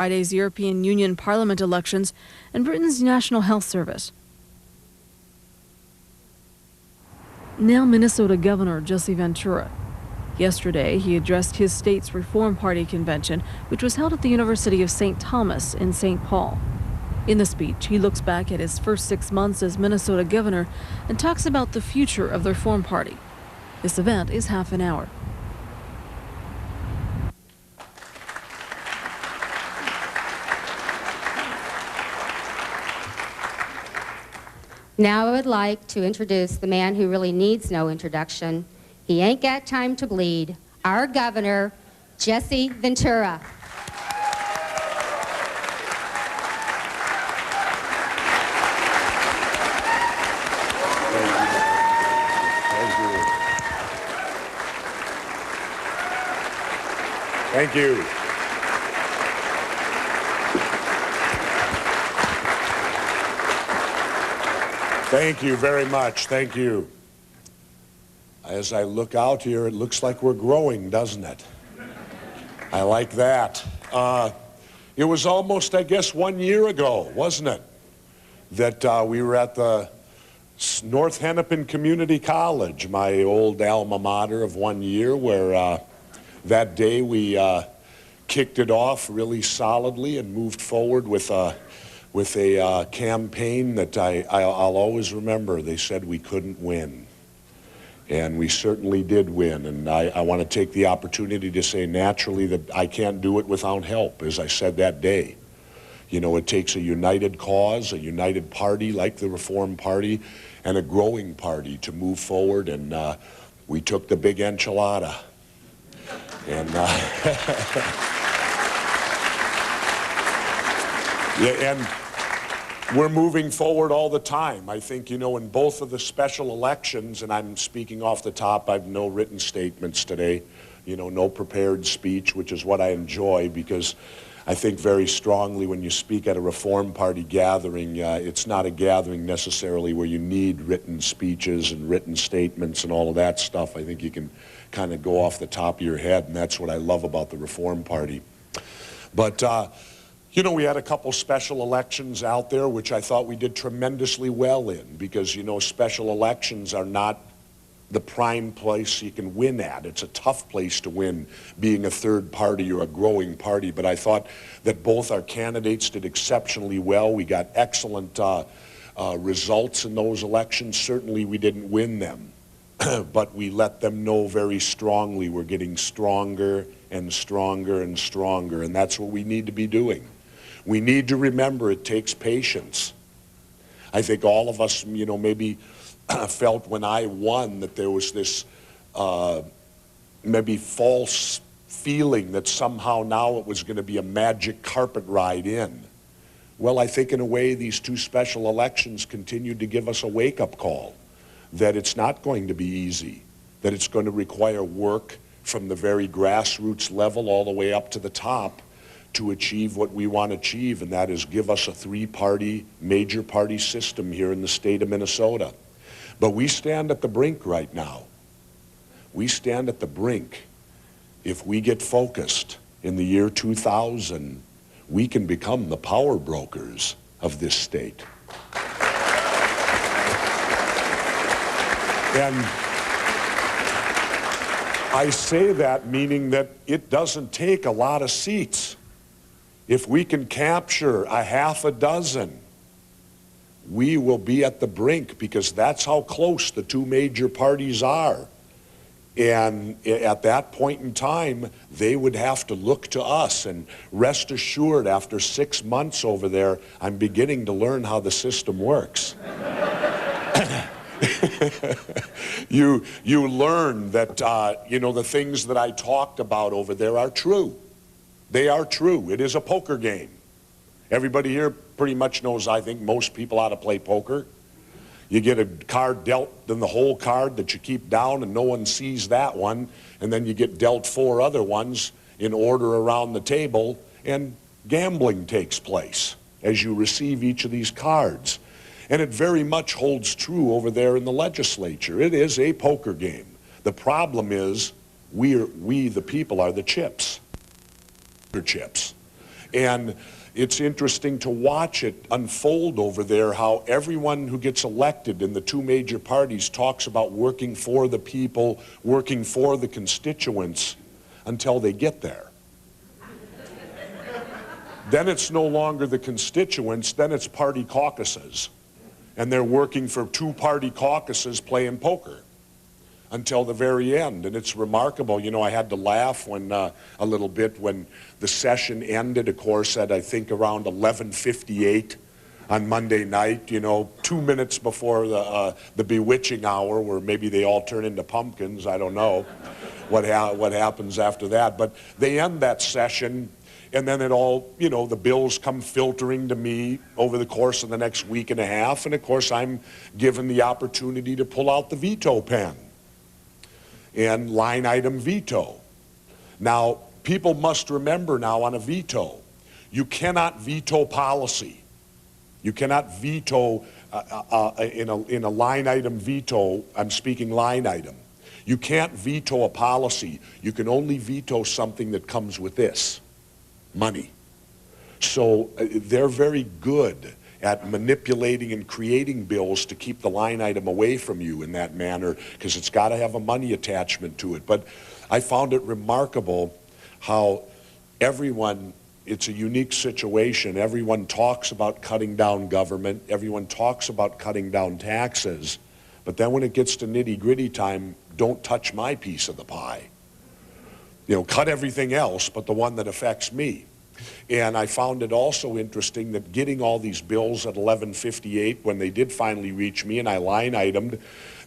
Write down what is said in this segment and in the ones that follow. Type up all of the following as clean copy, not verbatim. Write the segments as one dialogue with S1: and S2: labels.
S1: Friday's European Union Parliament elections, and Britain's National Health Service. Now Minnesota Governor Jesse Ventura. Yesterday, he addressed his state's Reform Party convention, which was held at the University of St. Thomas in St. Paul. In the speech, he looks back at his first 6 months as Minnesota governor and talks about the future of the Reform Party. This event is half an hour.
S2: Now I would like to introduce the man who really needs no introduction. He ain't got time to bleed. Our governor, Jesse Ventura.
S3: Thank you. Thank you very much. Thank you. As I look out here, it looks like we're growing, doesn't it? I like that. It was almost, I guess, 1 year ago, wasn't it, that we were at the North Hennepin Community College, my old alma mater of 1 year, where that day we kicked it off really solidly and moved forward with a campaign that I'll always remember. They said we couldn't win. And we certainly did win. And I want to take the opportunity to say naturally that I can't do it without help, as I said that day. You know, it takes a united cause, a united party like the Reform Party, and a growing party to move forward. And we took the big enchilada. And yeah, and we're moving forward all the time. I think, you know, in both of the special elections, and I'm speaking off the top, I've no written statements today, you know, no prepared speech, which is what I enjoy, because I think very strongly when you speak at a Reform Party gathering, it's not a gathering necessarily where you need written speeches and written statements and all of that stuff. I think you can kind of go off the top of your head, and that's what I love about the Reform Party. But you know, we had a couple special elections out there, which I thought we did tremendously well in, because, you know, special elections are not the prime place you can win at. It's a tough place to win, being a third party or a growing party. But I thought that both our candidates did exceptionally well. We got excellent results in those elections. Certainly we didn't win them, but we let them know very strongly we're getting stronger and stronger and stronger, and that's what we need to be doing. We need to remember it takes patience. I think all of us, you know, maybe felt when I won that there was this maybe false feeling that somehow now it was going to be a magic carpet ride in. Well, I think in a way these two special elections continued to give us a wake-up call that it's not going to be easy, that it's going to require work from the very grassroots level all the way up to the top to achieve what we want to achieve, and that is give us a three-party, major party system here in the state of Minnesota. But we stand at the brink right now. We stand at the brink. If we get focused in the year 2000, we can become the power brokers of this state. And I say that meaning that it doesn't take a lot of seats. If we can capture a half a dozen, we will be at the brink, because that's how close the two major parties are. And at that point in time, they would have to look to us. And rest assured, after 6 months over there, I'm beginning to learn how the system works. You learn that, you know, the things that I talked about over there are true. They are true. It is a poker game. Everybody here pretty much knows, I think, most people how to play poker. You get a card dealt, then the whole card that you keep down, and no one sees that one, and then you get dealt 4 other ones in order around the table, and gambling takes place as you receive each of these cards. And it very much holds true over there in the legislature. It is a poker game. The problem is we the people are the chips. Chips. And it's interesting to watch it unfold over there, how everyone who gets elected in the two major parties talks about working for the people, working for the constituents, until they get there. Then it's no longer the constituents, then it's party caucuses. And they're working for two-party caucuses playing poker until the very end. And it's remarkable. You know, I had to laugh when a little bit when the session ended, of course, at I think around 11:58 on Monday night, you know, 2 minutes before the bewitching hour, where maybe they all turn into pumpkins. I don't know what happens after that. But they end that session, and then it all, you know, the bills come filtering to me over the course of the next week and a half. And of course, I'm given the opportunity to pull out the veto pen and line item veto. Now, people must remember now on a veto, you cannot veto policy. You cannot veto in a line item veto. I'm speaking line item. You can't veto a policy. You can only veto something that comes with this, money. So they're very good at manipulating and creating bills to keep the line item away from you in that manner, because it's got to have a money attachment to it. But I found it remarkable how everyone, it's a unique situation. Everyone talks about cutting down government. Everyone talks about cutting down taxes. But then when it gets to nitty-gritty time, don't touch my piece of the pie. You know, cut everything else but the one that affects me. And I found it also interesting that getting all these bills at 11:58, when they did finally reach me and I line itemed,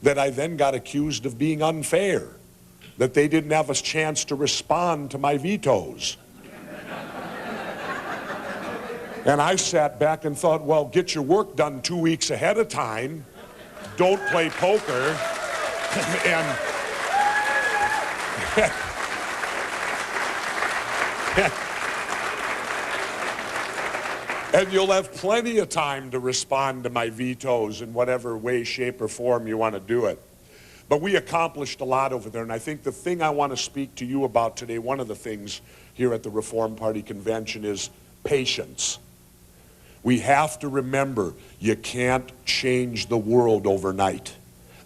S3: that I then got accused of being unfair, that they didn't have a chance to respond to my vetoes. And I sat back and thought, well, get your work done 2 weeks ahead of time. Don't play poker. And you'll have plenty of time to respond to my vetoes in whatever way, shape, or form you want to do it. But we accomplished a lot over there, and I think the thing I want to speak to you about today, one of the things here at the Reform Party Convention, is patience. We have to remember, you can't change the world overnight.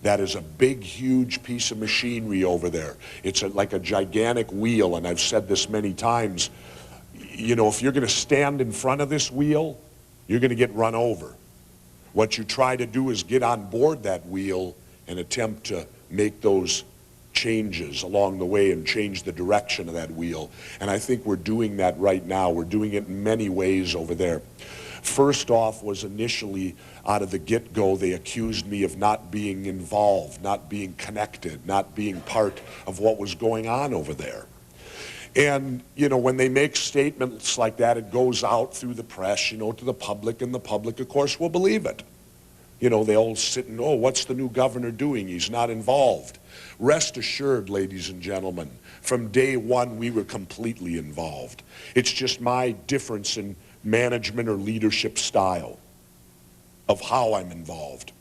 S3: That is a big, huge piece of machinery over there. It's like a gigantic wheel, and I've said this many times. You know, if you're going to stand in front of this wheel, you're going to get run over. What you try to do is get on board that wheel and attempt to make those changes along the way and change the direction of that wheel. And I think we're doing that right now. We're doing it in many ways over there. First off was initially, out of the get-go, they accused me of not being involved, not being connected, not being part of what was going on over there. And, you know, when they make statements like that, it goes out through the press, you know, to the public, and the public, of course, will believe it. You know, they all sit and, oh, what's the new governor doing? He's not involved. Rest assured, ladies and gentlemen, from day one, we were completely involved. It's just my difference in management or leadership style of how I'm involved.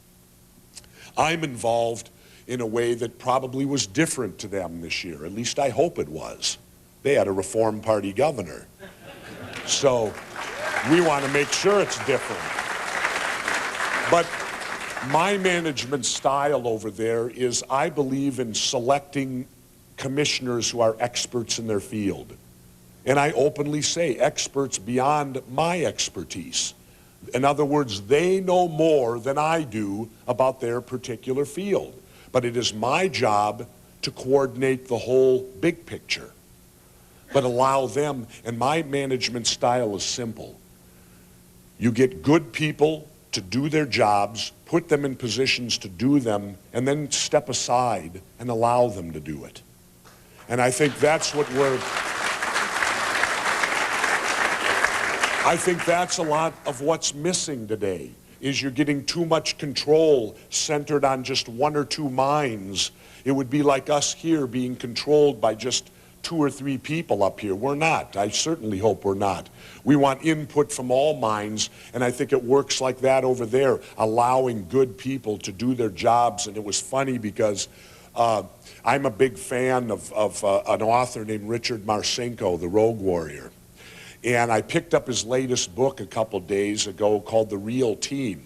S3: I'm involved in a way that probably was different to them this year. At least I hope it was. They had a Reform Party governor. So we want to make sure it's different. But my management style over there is, I believe in selecting commissioners who are experts in their field. And I openly say experts beyond my expertise. In other words, they know more than I do about their particular field. But it is my job to coordinate the whole big picture. But allow them, and my management style is simple. You get good people to do their jobs, put them in positions to do them, and then step aside and allow them to do it. And I think that's what I think that's a lot of what's missing today, is you're getting too much control centered on just one or two minds. It would be like us here being controlled by just 2 or 3 people up here. We're not. I certainly hope we're not. We want input from all minds, and I think it works like that over there, allowing good people to do their jobs. And it was funny because I'm a big fan of an author named Richard Marcinko, The Rogue Warrior. And I picked up his latest book a couple days ago called The Real Team.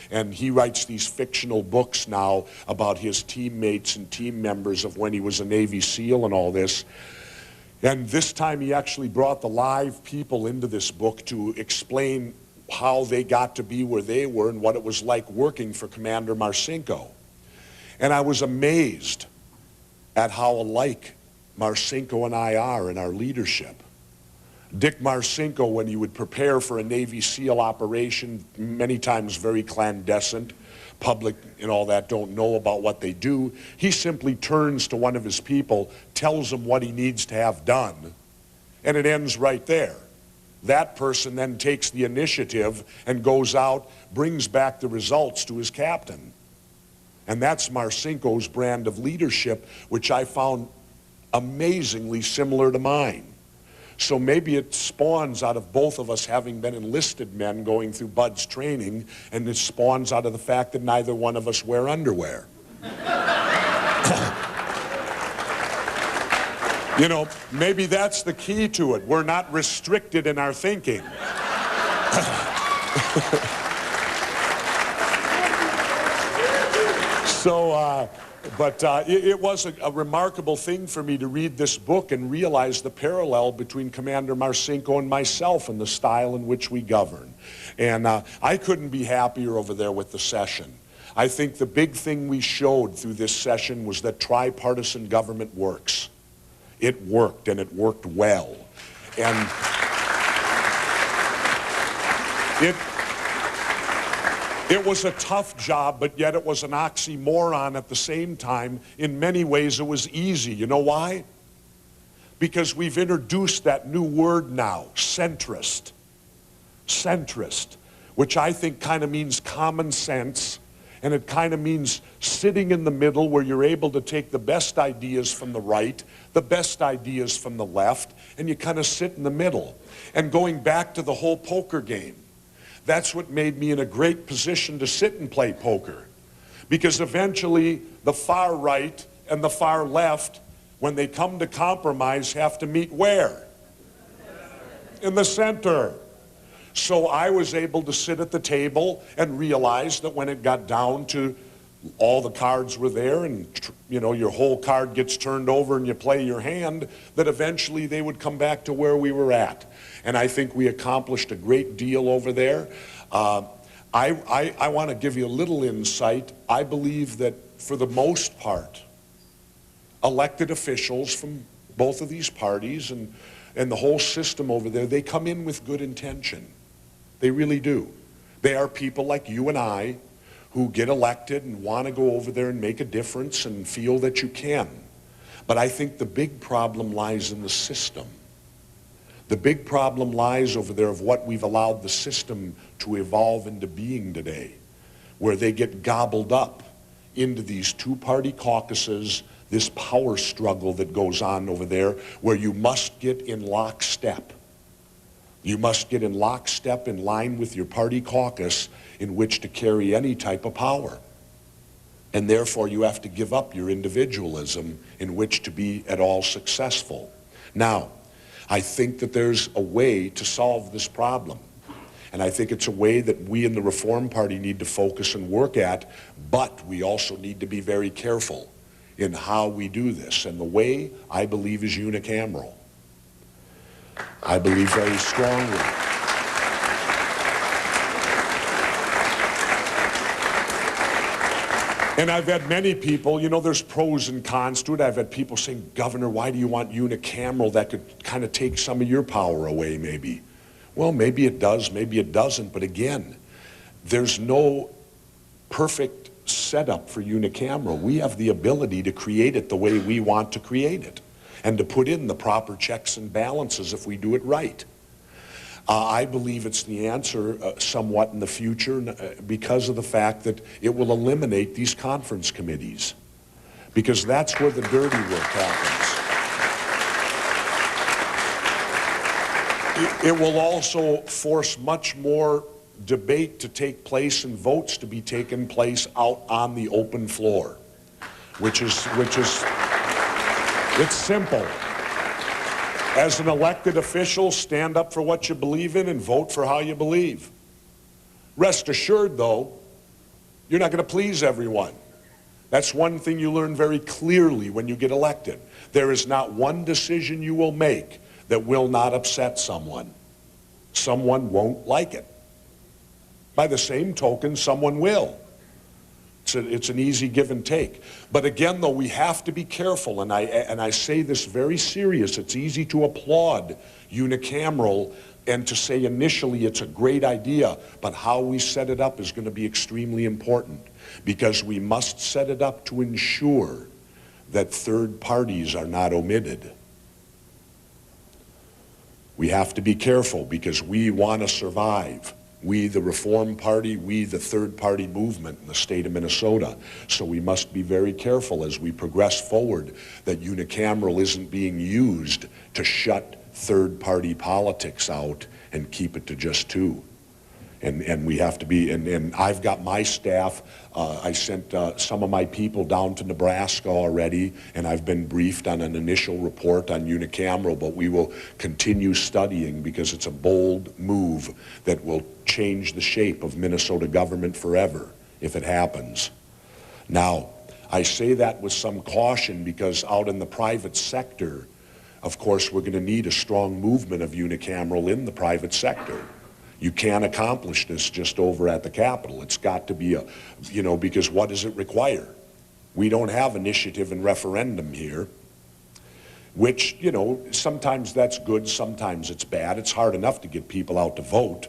S3: And he writes these fictional books now about his teammates and team members of when he was a Navy SEAL and all this. And this time he actually brought the live people into this book to explain how they got to be where they were and what it was like working for Commander Marcinko. And I was amazed at how alike Marcinko and I are in our leadership. Dick Marcinko, when he would prepare for a Navy SEAL operation, many times very clandestine, public and all that don't know about what they do, he simply turns to one of his people, tells him what he needs to have done, and it ends right there. That person then takes the initiative and goes out, brings back the results to his captain. And that's Marcinko's brand of leadership, which I found amazingly similar to mine. So maybe it spawns out of both of us having been enlisted men going through Bud's training, and it spawns out of the fact that neither one of us wear underwear. You know, maybe that's the key to it. We're not restricted in our thinking. It was a remarkable thing for me to read this book and realize the parallel between Commander Marcinko and myself and the style in which we govern. And I couldn't be happier over there with the session. I think the big thing we showed through this session was that tripartisan government works. It worked, and it worked well. And it was a tough job, but yet it was an oxymoron at the same time. In many ways, it was easy. You know why? Because we've introduced that new word now, centrist. Centrist, which I think kind of means common sense, and it kind of means sitting in the middle where you're able to take the best ideas from the right, the best ideas from the left, and you kind of sit in the middle. And going back to the whole poker game, that's what made me in a great position to sit and play poker. Because eventually the far right and the far left, when they come to compromise, have to meet where? In the center. So I was able to sit at the table and realize that when it got down to all the cards were there and you know your whole card gets turned over and you play your hand, that eventually they would come back to where we were at. And I think we accomplished a great deal over there. I want to give you a little insight. I believe that for the most part, elected officials from both of these parties and the whole system over there, they come in with good intention. They really do. They are people like you and I who get elected and want to go over there and make a difference and feel that you can. But I think the big problem lies in the system. The big problem lies over there of what we've allowed the system to evolve into being today, where they get gobbled up into these two-party caucuses, this power struggle that goes on over there, where you must get in lockstep. You must get in lockstep in line with your party caucus in which to carry any type of power. And therefore you have to give up your individualism in which to be at all successful. Now, I think that there's a way to solve this problem. And I think it's a way that we in the Reform Party need to focus and work at, but we also need to be very careful in how we do this. And the way, I believe, is unicameral. I believe very strongly. And I've had many people, you know, there's pros and cons to it. I've had people saying, Governor, why do you want unicameral? That could kind of take some of your power away, maybe. Well, maybe it does, maybe it doesn't. But again, there's no perfect setup for unicameral. We have the ability to create it the way we want to create it and to put in the proper checks and balances if we do it right. I believe it's the answer somewhat in the future because of the fact that it will eliminate these conference committees, because that's where the dirty work happens. It will also force much more debate to take place and votes to be taken place out on the open floor, which is it's simple. As an elected official, stand up for what you believe in and vote for how you believe. Rest assured, though, you're not going to please everyone. That's one thing you learn very clearly when you get elected. There is not one decision you will make that will not upset someone. Someone won't like it. By the same token, someone will. It's an easy give and take. But again, though, we have to be careful, and I say this very serious. It's easy to applaud unicameral and to say initially it's a great idea, but how we set it up is going to be extremely important, because we must set it up to ensure that third parties are not omitted. We have to be careful because we want to survive. We, the Reform Party, we, the third-party movement in the state of Minnesota. So we must be very careful as we progress forward that unicameral isn't being used to shut third-party politics out and keep it to just two. And we have to be, and I've got my staff, I sent some of my people down to Nebraska already, and I've been briefed on an initial report on unicameral, but we will continue studying because it's a bold move that will change the shape of Minnesota government forever if it happens. Now, I say that with some caution because out in the private sector, of course, we're going to need a strong movement of unicameral in the private sector. You can't accomplish this just over at the Capitol. It's got to be a, because what does it require? We don't have initiative and referendum here, which, sometimes that's good, sometimes it's bad. It's hard enough to get people out to vote.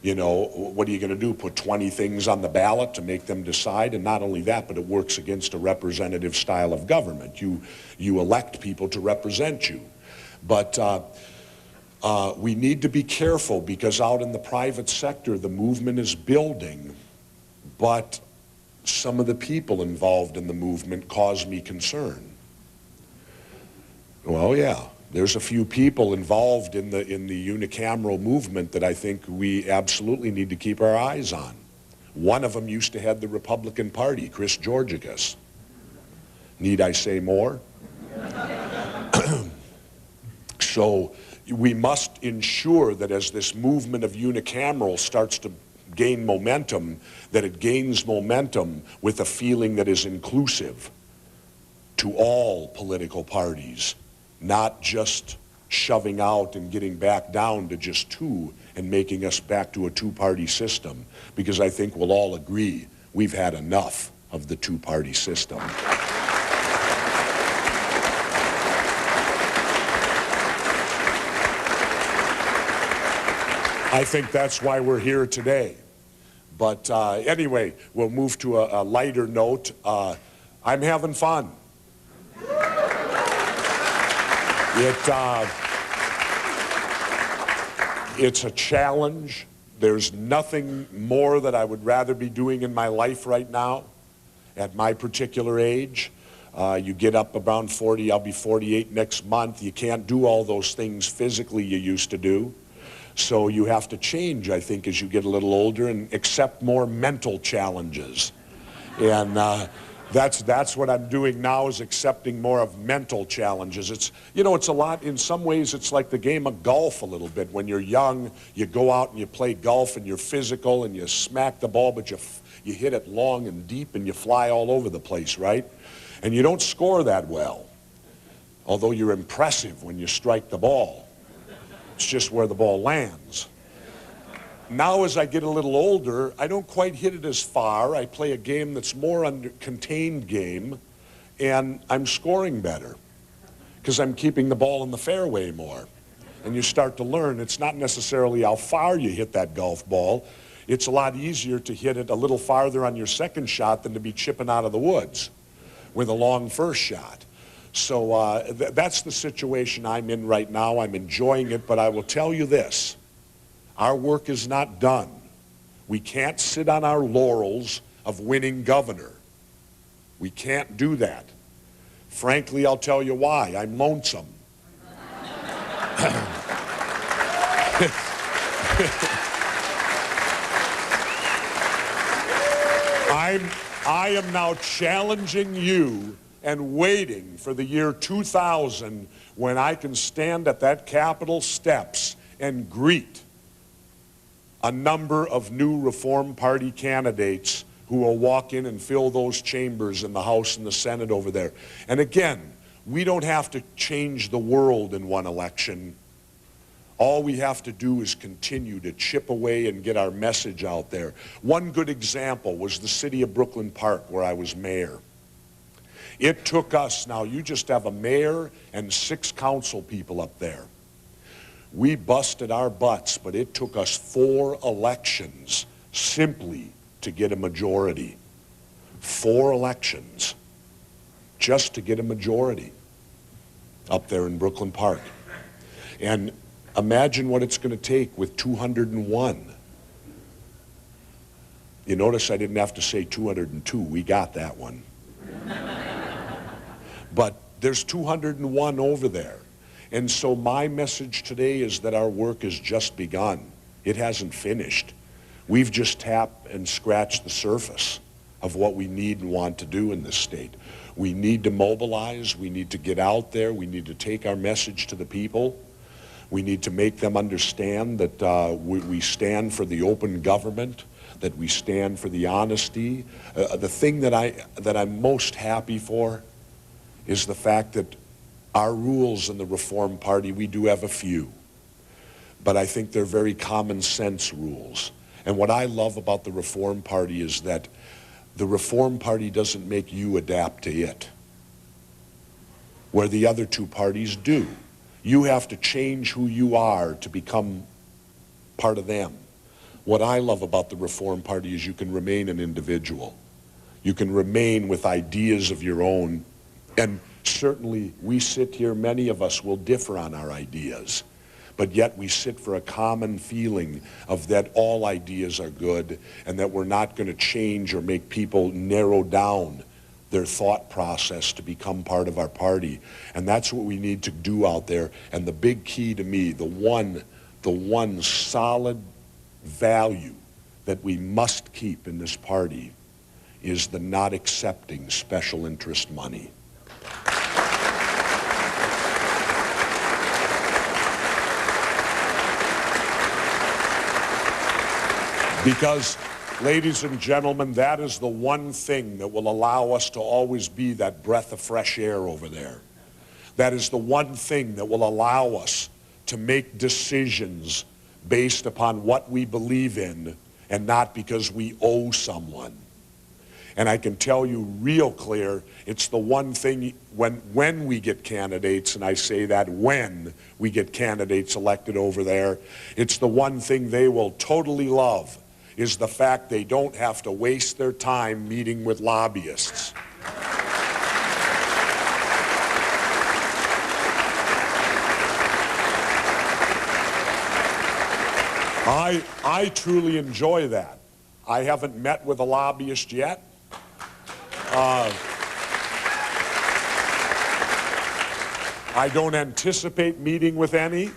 S3: What are you going to do? Put 20 things on the ballot to make them decide? And not only that, but it works against a representative style of government. You elect people to represent you. But we need to be careful because out in the private sector, the movement is building, but some of the people involved in the movement cause me concern. Well, yeah, there's a few people involved in the unicameral movement that I think we absolutely need to keep our eyes on. One of them used to head the Republican Party, Chris Georgikas. Need I say more? So we must ensure that as this movement of unicameral starts to gain momentum, that it gains momentum with a feeling that is inclusive to all political parties, not just shoving out and getting back down to just two and making us back to a two-party system, because I think we'll all agree we've had enough of the two-party system. I think that's why we're here today. But anyway, we'll move to a lighter note. I'm having fun. It's a challenge. There's nothing more that I would rather be doing in my life right now at my particular age. You get up around 40, I'll be 48 next month. You can't do all those things physically you used to do. So you have to change, I think, as you get a little older and accept more mental challenges. And that's what I'm doing now, is accepting more of mental challenges. It's a lot, in some ways, it's like the game of golf a little bit. When you're young, you go out and you play golf and you're physical and you smack the ball, but you hit it long and deep and you fly all over the place, right? And you don't score that well, although you're impressive when you strike the ball. It's just where the ball lands. Now as I get a little older, I don't quite hit it as far. I play a game that's more under contained game, and I'm scoring better because I'm keeping the ball in the fairway more. And you start to learn it's not necessarily how far you hit that golf ball. It's a lot easier to hit it a little farther on your second shot than to be chipping out of the woods with a long first shot. So that's the situation I'm in right now. I'm enjoying it, but I will tell you this. Our work is not done. We can't sit on our laurels of winning governor. We can't do that. Frankly, I'll tell you why. I'm lonesome. I am now challenging you and waiting for the year 2000 when I can stand at that Capitol steps and greet a number of new Reform Party candidates who will walk in and fill those chambers in the House and the Senate over there. And again, we don't have to change the world in one election. All we have to do is continue to chip away and get our message out there. One good example was the city of Brooklyn Park, where I was mayor. It took us, now you just have a mayor and 6 council people up there. We busted our butts, but it took us 4 elections simply to get a majority. 4 elections just to get a majority up there in Brooklyn Park. And imagine what it's going to take with 201. You notice I didn't have to say 202. We got that one. But there's 201 over there. And so my message today is that our work has just begun. It hasn't finished. We've just tapped and scratched the surface of what we need and want to do in this state. We need to mobilize. We need to get out there. We need to take our message to the people. We need to make them understand that we stand for the open government, that we stand for the honesty. The thing that I'm most happy for is the fact that our rules in the Reform Party, we do have a few, but I think they're very common sense rules. And what I love about the Reform Party is that the Reform Party doesn't make you adapt to it, where the other 2 parties do. You have to change who you are to become part of them. What I love about the Reform Party is you can remain an individual. You can remain with ideas of your own. And certainly we sit here, many of us will differ on our ideas, but yet we sit for a common feeling of that all ideas are good and that we're not going to change or make people narrow down their thought process to become part of our party. And that's what we need to do out there. And the big key to me, the one solid value that we must keep in this party is the not accepting special interest money. Because, ladies and gentlemen, that is the one thing that will allow us to always be that breath of fresh air over there. That is the one thing that will allow us to make decisions based upon what we believe in and not because we owe someone. And I can tell you real clear, it's the one thing when we get candidates, and I say that when we get candidates elected over there, it's the one thing they will totally love, is the fact they don't have to waste their time meeting with lobbyists. I truly enjoy that. I haven't met with a lobbyist yet. I don't anticipate meeting with any,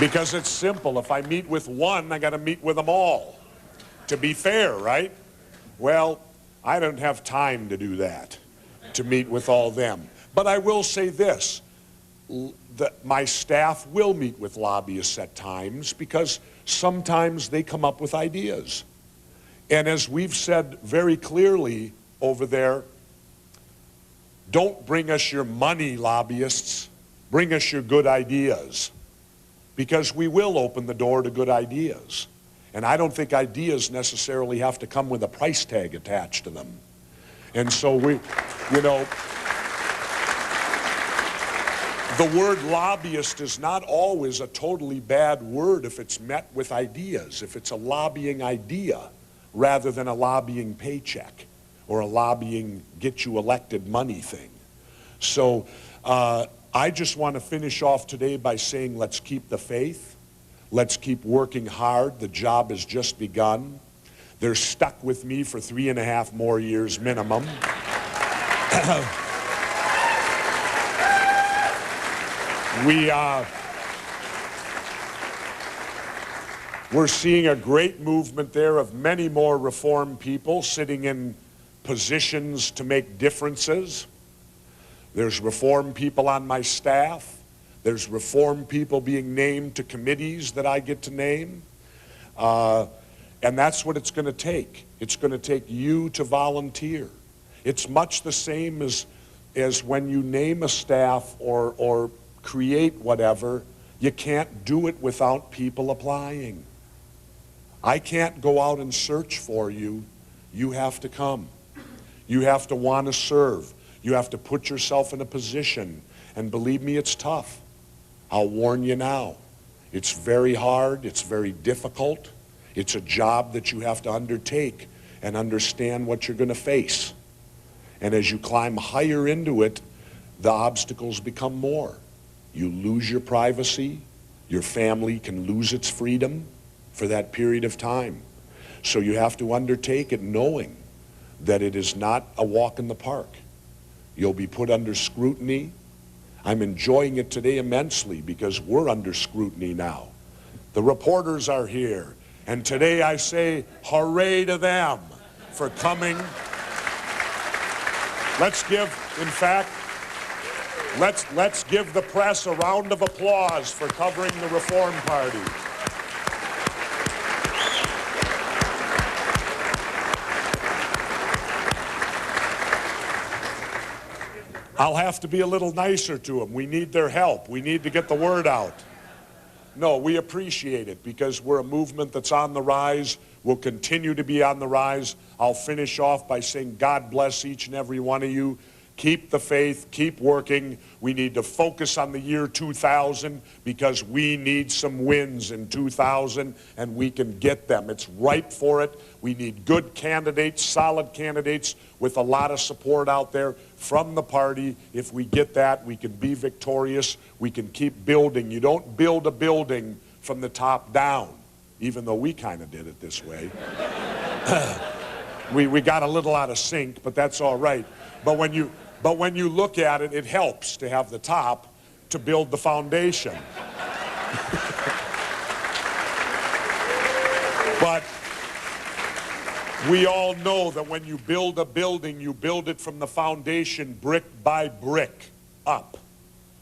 S3: because it's simple. If I meet with one, I got to meet with them all, to be fair, right? Well, I don't have time to do that, to meet with all them. But I will say this, that my staff will meet with lobbyists at times, because sometimes they come up with ideas. And as we've said very clearly over there, don't bring us your money, lobbyists. Bring us your good ideas, because we will open the door to good ideas. And I don't think ideas necessarily have to come with a price tag attached to them. And so we, you know, the word lobbyist is not always a totally bad word if it's met with ideas, if it's a lobbying idea rather than a lobbying paycheck or a lobbying get you elected money thing. So I just want to finish off today by saying, let's keep the faith. Let's keep working hard. The job has just begun. They're stuck with me for 3.5 more years minimum. We're seeing a great movement there of many more reform people sitting in positions to make differences. There's reform people on my staff. There's reform people being named to committees that I get to name. And that's what it's going to take. It's going to take you to volunteer. It's much the same as when you name a staff or create whatever. You can't do it without people applying. I can't go out and search for you. You have to come. You have to want to serve. You have to put yourself in a position. And believe me, it's tough. I'll warn you now. It's very hard. It's very difficult. It's a job that you have to undertake and understand what you're going to face. And as you climb higher into it, the obstacles become more. You lose your privacy. Your family can lose its freedom for that period of time. So you have to undertake it knowing that it is not a walk in the park. You'll be put under scrutiny. I'm enjoying it today immensely because we're under scrutiny now. The reporters are here, and today I say hooray to them for coming. Let's give the press a round of applause for covering the Reform Party. I'll have to be a little nicer to them. We need their help. We need to get the word out. No, we appreciate it because we're a movement that's on the rise. We'll continue to be on the rise. I'll finish off by saying God bless each and every one of you. Keep the faith, keep working. We need to focus on the year 2000 because we need some wins in 2000 and we can get them. It's ripe for it. We need good candidates, solid candidates with a lot of support out there from the party. If we get that, we can be victorious. We can keep building. You don't build a building from the top down, even though we kind of did it this way. We got a little out of sync, but that's all right. But when you look at it, it helps to have the top to build the foundation. But we all know that when you build a building, you build it from the foundation brick by brick up.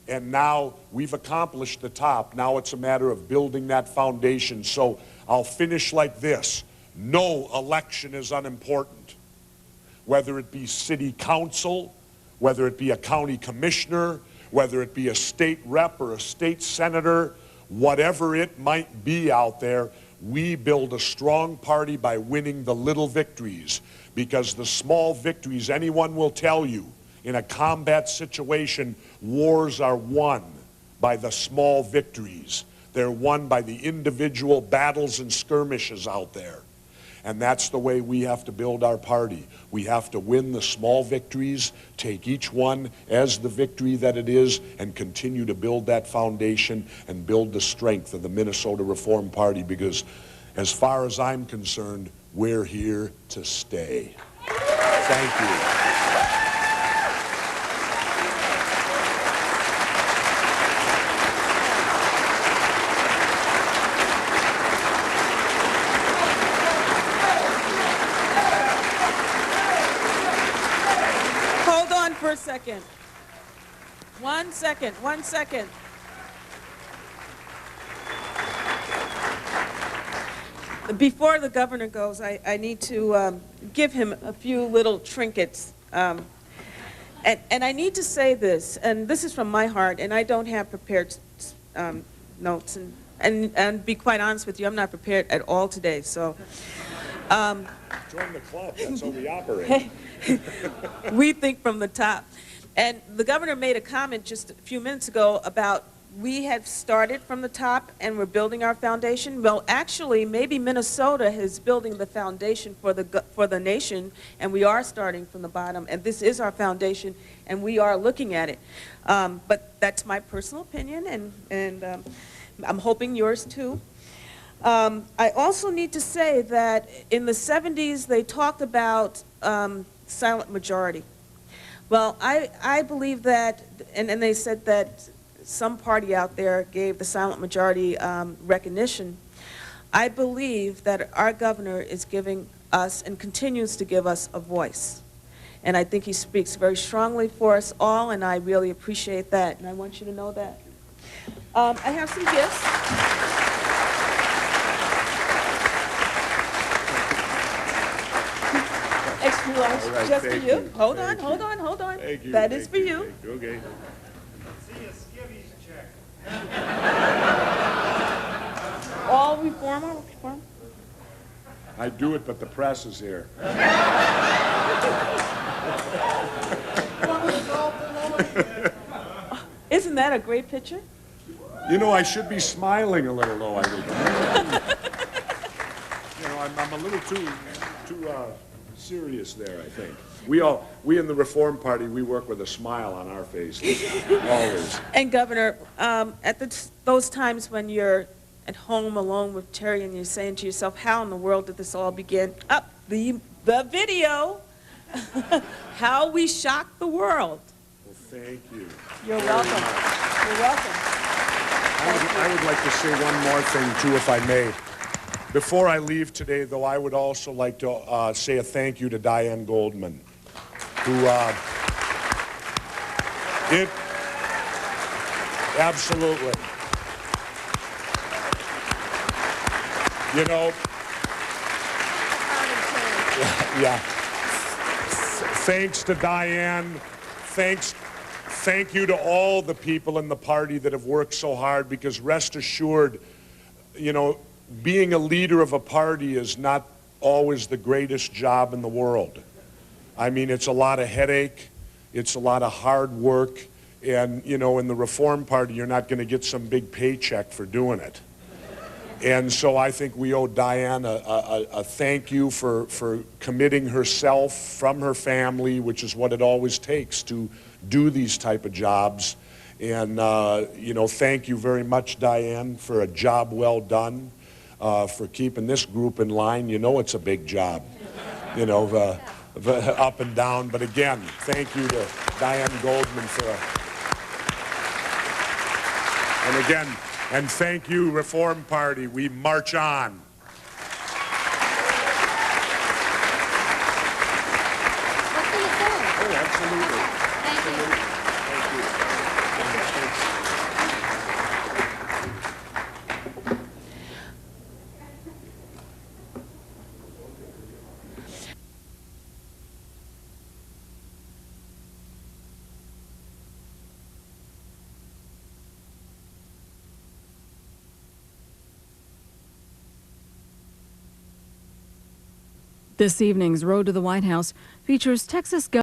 S3: And now we've accomplished the top. Now it's a matter of building that foundation. So I'll finish like this. No election is unimportant. Whether it be city council, whether it be a county commissioner, whether it be a state rep or a state senator, whatever it might be out there, we build a strong party by winning the little victories. Because the small victories, anyone will tell you, in a combat situation, wars are won by the small victories. They're won by the individual battles and skirmishes out there. And that's the way we have to build our party. We have to win the small victories, take each one as the victory that it is, and continue to build that foundation and build the strength of the Minnesota Reform Party, because as far as I'm concerned, we're here to stay. Thank you.
S4: For a second. 1 second, 1 second. Before the governor goes, I need to give him a few little trinkets. And I need to say this, and this is from my heart, and I don't have prepared notes. And be quite honest with you, I'm not prepared at all today. So.
S3: Join the club. That's how we operate.
S4: We think from the top. And the governor made a comment just a few minutes ago about we have started from the top and we're building our foundation. Well, actually, maybe Minnesota is building the foundation for the nation, and we are starting from the bottom. And this is our foundation, and we are looking at it. But that's my personal opinion, and I'm hoping yours too. I also need to say that in the 70s, they talked about silent majority. Well, I believe that, and they said that some party out there gave the silent majority recognition. I believe that our governor is giving us and continues to give us a voice. And I think he speaks very strongly for us all, and I really appreciate that, and I want you to know that. I have some gifts. Extra large,
S3: All right,
S4: just for
S3: thank
S4: you.
S3: you.
S4: Hold on,
S3: Thank you.
S4: hold on, hold on.
S3: Thank you.
S4: That is
S3: thank
S4: for you.
S3: Thank you. Okay.
S5: See a skivvies check.
S4: All reformer, reform.
S3: I do it, but the press is here.
S4: Isn't that a great picture?
S3: You know, I should be smiling a little, though, I think. You know, I'm a little too serious there, I think. We in the Reform Party, we work with a smile on our faces, always.
S4: And Governor, at those times when you're at home alone with Terry and you're saying to yourself, how in the world did this all begin? Up, the video, how we shocked the world.
S3: Well, thank you.
S4: You're welcome. You're welcome.
S3: I would like to say one more thing, too, if I may. Before I leave today, though, I would also like to say a thank you to Diane Goldman, who, absolutely. You know, yeah. Thanks to Diane. Thank you to all the people in the party that have worked so hard, because rest assured, you know, being a leader of a party is not always the greatest job in the world. I mean, it's a lot of headache, it's a lot of hard work, and, you know, in the Reform Party, you're not going to get some big paycheck for doing it. And so I think we owe Diane a thank you for committing herself from her family, which is what it always takes to do these type of jobs. And, you know, thank you very much, Diane, for a job well done, for keeping this group in line. You know it's a big job, you know, up and down. But again, thank you to Diane Goldman and again, and thank you, Reform Party. We march on.
S2: We'll see you soon.
S3: Oh, absolutely.
S2: Thank you.
S1: This evening's Road to the White House features Texas Governor